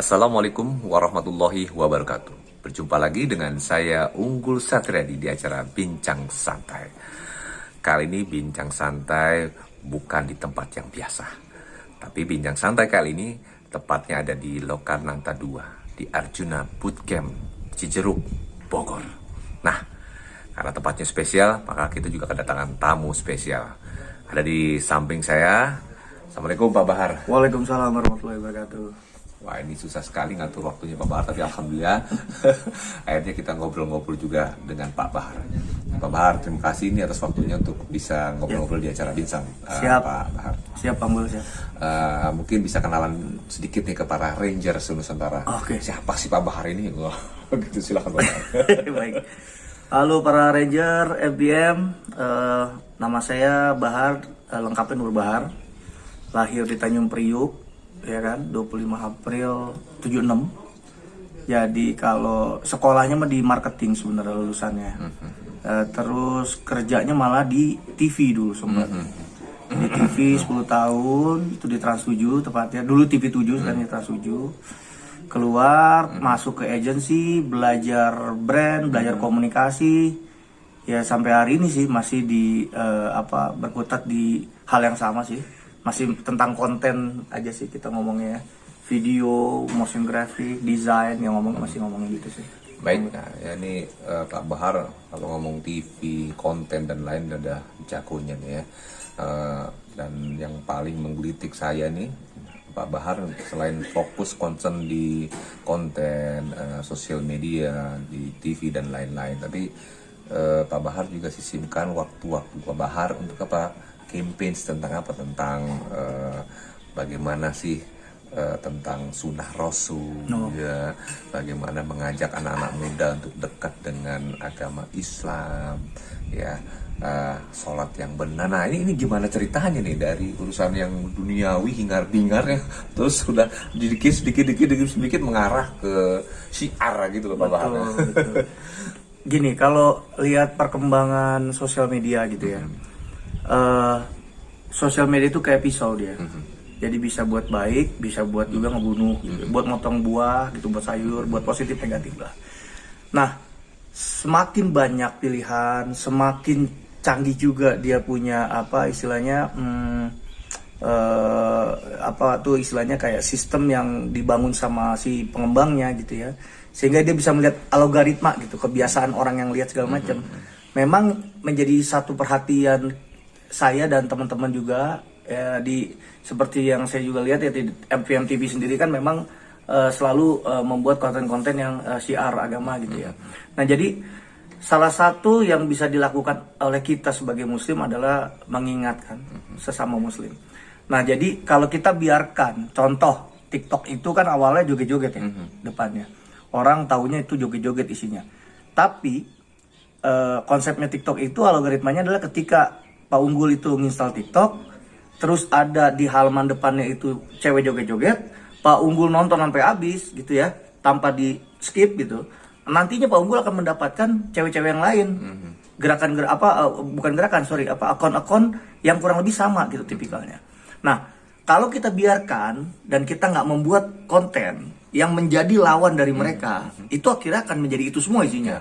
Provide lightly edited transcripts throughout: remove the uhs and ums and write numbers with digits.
Assalamualaikum warahmatullahi wabarakatuh. Berjumpa lagi dengan saya Unggul Satriadi di acara Bincang Santai. Kali ini Bincang Santai bukan di tempat yang biasa, tapi Bincang Santai kali ini tepatnya ada di Lokananta 2 di Arjuna Bootcamp Cijeruk, Bogor. Nah, karena tempatnya spesial, maka kita juga kedatangan tamu spesial. Ada di samping saya. Assalamualaikum Pak Bahar. Waalaikumsalam warahmatullahi wabarakatuh. Wah, ini susah sekali ngatur waktunya Pak Bahar, tapi alhamdulillah akhirnya kita ngobrol-ngobrol juga dengan Pak Bahar. Pak Bahar, terima kasih ini atas waktunya untuk bisa ngobrol-ngobrol di acara Bincang. Siap. Pak Bahar. Siap, Pak Mul, siap. Mungkin bisa kenalan sedikit nih ke para Ranger Nusantara. Oke. Siapa sih Pak Bahar ini? Wah, gitu, silakan Pak Bahar. Baik. Halo para Ranger FBM, nama saya Bahar, lengkapnya Nur Bahar. Lahir di Tanjung Priuk, ya kan, 25 April 76. Jadi kalau sekolahnya mah di marketing sebenarnya lulusannya. Terus kerjanya malah di TV dulu sempat. Di TV 10 tahun, itu di Trans 7 tepatnya. Dulu TV 7, sekarang di Trans 7. Keluar, masuk ke agency, belajar brand, belajar komunikasi. Ya sampai hari ini sih masih di berkutat di hal yang sama sih. Masih tentang konten aja sih kita ngomongnya ya. Video, motion graphic, desain yang masih ngomongin gitu sih. Baik, nah ya ini Pak Bahar kalau ngomong TV, konten dan lain udah jagonya nih ya. Dan yang paling menggelitik saya nih Pak Bahar selain fokus concern di konten sosial media, di TV dan lain-lain, tapi Pak Bahar juga sisipkan waktu-waktu Pak Bahar untuk apa? Campaigns tentang apa? Tentang bagaimana sih tentang sunnah Rasul, ya, bagaimana mengajak anak-anak muda untuk dekat dengan agama Islam, ya, sholat yang benar. Nah ini gimana ceritanya nih dari urusan yang duniawi hingar-bingar ya, terus sudah sedikit mengarah ke syiar gitu loh Pak Bahar. Betul. Gini, kalau lihat perkembangan sosial media gitu ya. Sosial media itu kayak pisau dia. Jadi bisa buat baik, bisa buat juga ngebunuh gitu. Buat motong buah gitu, buat sayur, buat positif negatif lah. Nah, semakin banyak pilihan, semakin canggih juga dia punya istilahnya kayak sistem yang dibangun sama si pengembangnya gitu ya. Sehingga dia bisa melihat algoritma gitu, kebiasaan orang yang lihat segala macam. Memang menjadi satu perhatian saya dan teman-teman juga ya, seperti yang saya juga lihat ya di MVM TV sendiri kan memang selalu membuat konten-konten yang syiar agama gitu ya. Nah jadi salah satu yang bisa dilakukan oleh kita sebagai muslim adalah mengingatkan sesama muslim. Nah jadi kalau kita biarkan, contoh TikTok itu kan awalnya joget-joget ya depannya. Orang taunya itu joget-joget isinya. Tapi konsepnya TikTok itu algoritmanya adalah ketika Pak Unggul itu nginstal TikTok, terus ada di halaman depannya itu cewek joget-joget, Pak Unggul nonton sampai habis gitu ya, tanpa di skip gitu. Nantinya Pak Unggul akan mendapatkan cewek-cewek yang lain, akun-akun yang kurang lebih sama gitu tipikalnya. Nah, kalau kita biarkan dan kita nggak membuat konten yang menjadi lawan dari mereka, itu akhirnya akan menjadi itu semua isinya.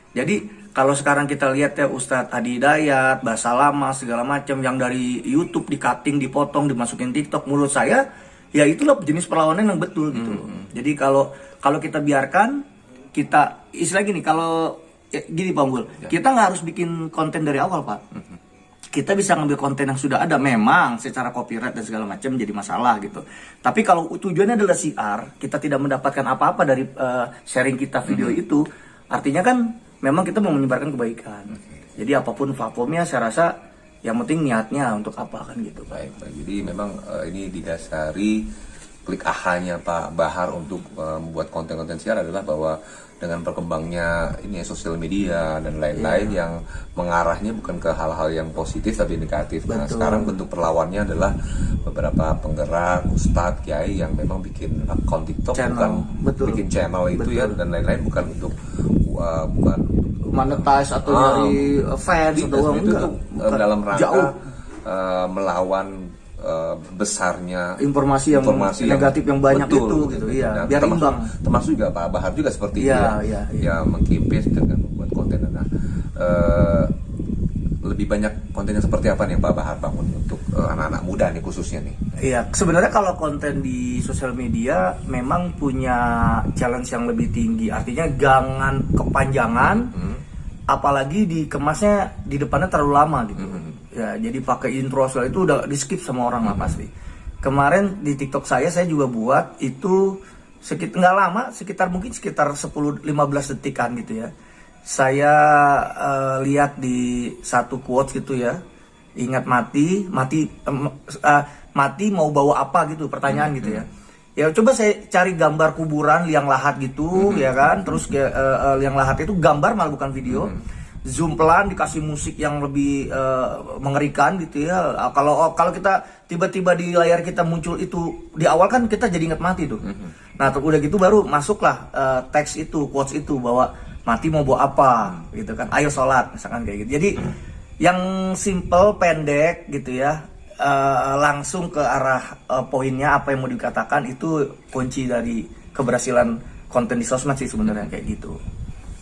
Jadi kalau sekarang kita lihat ya Ustadz Adi Hidayat, bahasa lama segala macam yang dari YouTube di-cutting, dipotong, dimasukin TikTok, menurut saya ya itulah jenis perlawanan yang betul gitu. Jadi kalau kita biarkan, kita istilah gini, kalau gini Pak Unggul, kita nggak harus bikin konten dari awal Pak. Kita bisa ngambil konten yang sudah ada, memang secara copyright dan segala macam jadi masalah gitu. Tapi kalau tujuannya adalah siar, kita tidak mendapatkan apa-apa dari sharing kita video itu, artinya kan memang kita mau menyebarkan kebaikan. Jadi apapun platformnya saya rasa yang penting niatnya untuk apa kan gitu. Baik. Jadi memang ini didasari klik ahanya Pak Bahar untuk membuat konten-konten siar adalah bahwa dengan berkembangnya ini sosial media dan lain-lain yang mengarahnya bukan ke hal-hal yang positif tapi negatif. Nah, sekarang bentuk perlawannya adalah beberapa penggerak, ustadz, kiai yang memang bikin akun TikTok, bikin channel itu ya dan lain-lain, bukan untuk monetize atau dari fans atau itu dalam rangka melawan besarnya informasi yang negatif yang banyak betul, itu gitu. Iya, nah, biar imbang. Termasuk juga Pak Bahar juga seperti itu Iya, ya. iya. Ya mengkipis dengan membuat konten. Nah, lebih banyak konten yang seperti apa nih Pak Bahar bangun untuk anak-anak muda nih khususnya nih? Iya, sebenarnya kalau konten di sosial media memang punya challenge yang lebih tinggi. Artinya jangan kepanjangan, apalagi dikemasnya di depannya terlalu lama gitu. Ya, jadi pakai intro soal itu udah di skip sama orang lah pasti. Kemarin di TikTok saya juga buat itu nggak lama, mungkin sekitar 10-15 detikan gitu ya. Saya lihat di satu quotes gitu ya, ingat mati mau bawa apa gitu, pertanyaan gitu ya. Ya coba saya cari gambar kuburan liang lahat gitu ya kan, terus liang lahat itu gambar malah bukan video. Zoom pelan, dikasih musik yang lebih mengerikan gitu ya. Kalau kita tiba-tiba di layar kita muncul itu di awal kan kita jadi ingat mati tuh. Nah terus udah gitu baru masuklah teks itu, quotes itu bahwa mati mau bawa apa gitu kan. Ayo sholat misalkan kayak gitu. Jadi yang simple, pendek gitu ya, langsung ke arah poinnya apa yang mau dikatakan, itu kunci dari keberhasilan konten di sosmed sih sebenarnya kayak gitu.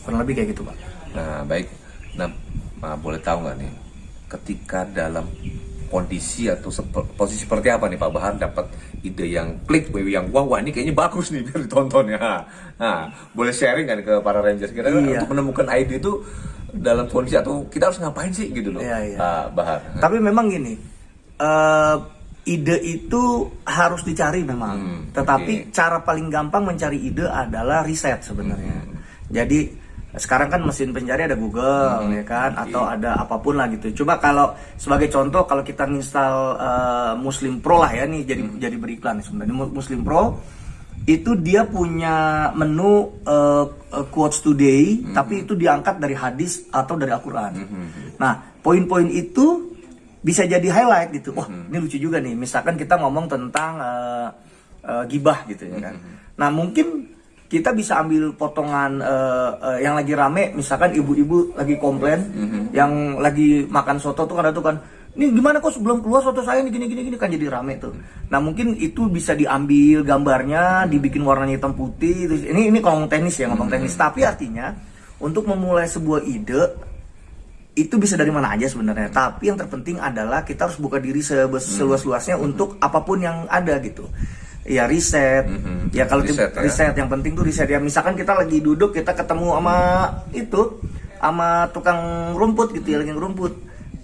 Kurang lebih kayak gitu Pak. Nah baik. Nah, boleh tahu nggak nih, ketika dalam kondisi atau posisi seperti apa nih Pak Bahar dapat ide yang klik, yang wah ini kayaknya bagus nih biar ditonton ya. Nah, boleh sharing kan ke para Rangers kira-kira untuk menemukan ide itu dalam kondisi atau kita harus ngapain sih gitu loh, Pak Bahar. Tapi memang gini, ide itu harus dicari memang. Tetapi cara paling gampang mencari ide adalah riset sebenarnya. Jadi sekarang kan mesin pencari ada Google ya kan, atau ada apapun lah gitu. Coba kalau sebagai contoh, kalau kita install Muslim Pro lah ya nih, jadi beriklan sebenarnya. Muslim Pro itu dia punya menu quotes today, tapi itu diangkat dari hadis atau dari Al-Quran. Nah poin-poin itu bisa jadi highlight gitu. Wah ini lucu juga nih, misalkan kita ngomong tentang gibah gitu ya kan. Nah mungkin kita bisa ambil potongan yang lagi rame, misalkan ibu-ibu lagi komplain, yang lagi makan soto tuh kan, ini gimana kok sebelum keluar soto saya ini gini kan, jadi rame tuh. Nah mungkin itu bisa diambil gambarnya, dibikin warnanya hitam putih. Terus ini ngomong teknis ya, ngomong teknis. Tapi artinya untuk memulai sebuah ide itu bisa dari mana aja sebenarnya. Tapi yang terpenting adalah kita harus buka diri seluas-luasnya untuk apapun yang ada gitu. Ya riset, ya kalau riset yang penting tuh riset ya. Misalkan kita lagi duduk, kita ketemu sama tukang rumput gitu ya, lagi ngerumput.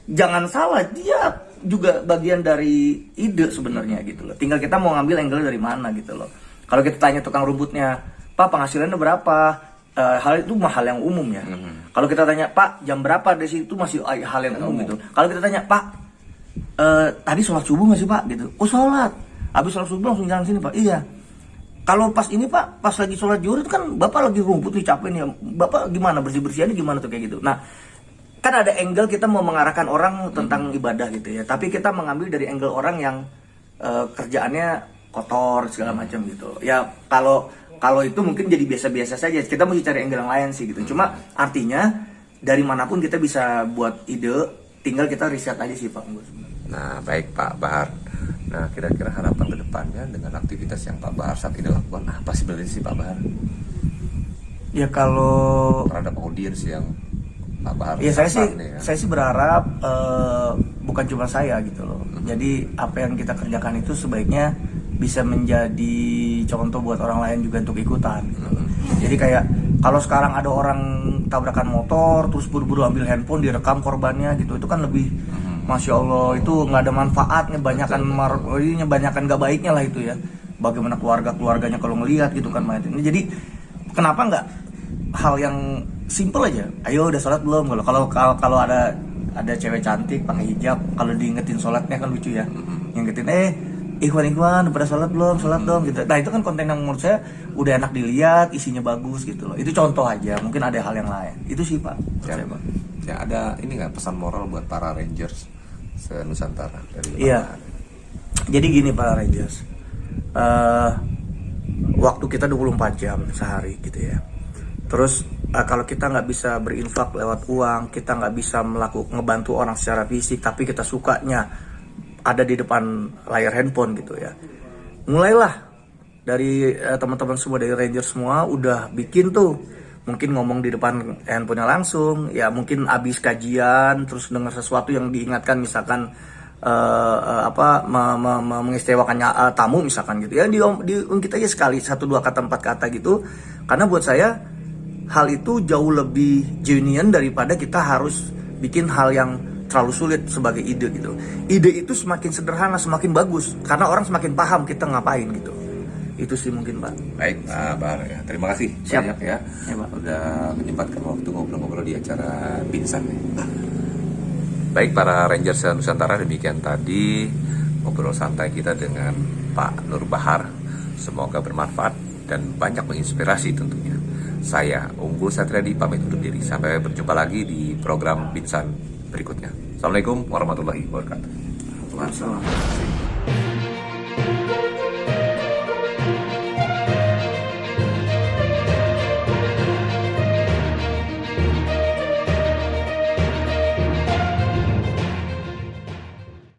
Jangan salah, dia juga bagian dari ide sebenarnya gitu loh. Tinggal kita mau ngambil angle dari mana gitu loh. Kalau kita tanya tukang rumputnya, Pak penghasilannya berapa? Hal itu hal yang umum ya. Kalau kita tanya Pak jam berapa, dari situ masih hal yang umum gitu. Kalau kita tanya Pak tadi sholat subuh nggak sih Pak gitu? Oh sholat. Habis sholat subuh langsung jalan sini Pak. Iya. Kalau pas ini Pak, pas lagi sholat zuhur itu kan Bapak lagi rumput nih, capek nih. Bapak gimana bersih-bersihnya gimana tuh kayak gitu. Nah, kan ada angle kita mau mengarahkan orang tentang ibadah gitu ya. Tapi kita mengambil dari angle orang yang kerjaannya kotor segala macam gitu. Ya kalau itu mungkin jadi biasa-biasa saja. Kita mesti cari angle yang lain sih gitu. Cuma artinya dari manapun kita bisa buat ide, tinggal kita riset aja sih Pak. Nah, baik Pak Bahar. Nah, kira-kira harapan ke depannya dengan aktivitas yang Pak Bahar saat ini lakukan apa sih sebenarnya sih Pak Bahar? Ya kalau terhadap audiens yang Pak Bahar. Ya saya sih berharap bukan cuma saya gitu loh. Jadi apa yang kita kerjakan itu sebaiknya bisa menjadi contoh buat orang lain juga untuk ikutan gitu. Jadi kayak kalau sekarang ada orang tabrakan motor terus buru-buru ambil handphone direkam korbannya gitu, itu kan lebih Masya Allah, itu nggak ada manfaatnya, banyakan nggak baiknya lah itu ya. Bagaimana keluarganya kalau ngelihat gitu kan ini. Jadi kenapa nggak hal yang simple aja? Ayo udah sholat belum? Kalau ada cewek cantik pakai hijab, kalau diingetin sholatnya kan lucu ya. Ngingetin Ikhwan pada sholat belum? Sholat dong gitu. Nah itu kan konten yang menurut saya udah enak dilihat, isinya bagus gitu loh. Itu contoh aja, mungkin ada hal yang lain. Itu sih Pak. Ya ada ini nggak pesan moral buat para Rangers se-Nusantara dari Iya. Jadi gini para Rangers, waktu kita 24 jam sehari gitu ya. Terus kalau kita nggak bisa berinfak lewat uang, kita nggak bisa ngebantu orang secara fisik, tapi kita sukanya ada di depan layar handphone gitu ya. Mulailah dari teman-teman semua dari Ranger semua udah bikin tuh, mungkin ngomong di depan handphonenya langsung, ya mungkin abis kajian terus dengar sesuatu yang diingatkan, misalkan mengecewakan tamu misalkan gitu ya, diungkit aja sekali 1, 2 kata 4 kata gitu, karena buat saya hal itu jauh lebih genuine daripada kita harus bikin hal yang terlalu sulit sebagai ide gitu. Ide itu semakin sederhana semakin bagus karena orang semakin paham kita ngapain gitu. Itu sih mungkin Pak. Baik Pak Bahar ya, terima kasih Siap. banyak ya, Ya, Pak. udah menyempatkan waktu ngobrol-ngobrol di acara Binsan nih. Baik para Rangers Nusantara, demikian tadi ngobrol santai kita dengan Pak Nur Bahar. Semoga bermanfaat dan banyak menginspirasi tentunya. Saya Unggul Satriadi pamit undur diri. Sampai berjumpa lagi di program Binsan berikutnya. Assalamualaikum warahmatullahi wabarakatuh. Waalaikumsalam.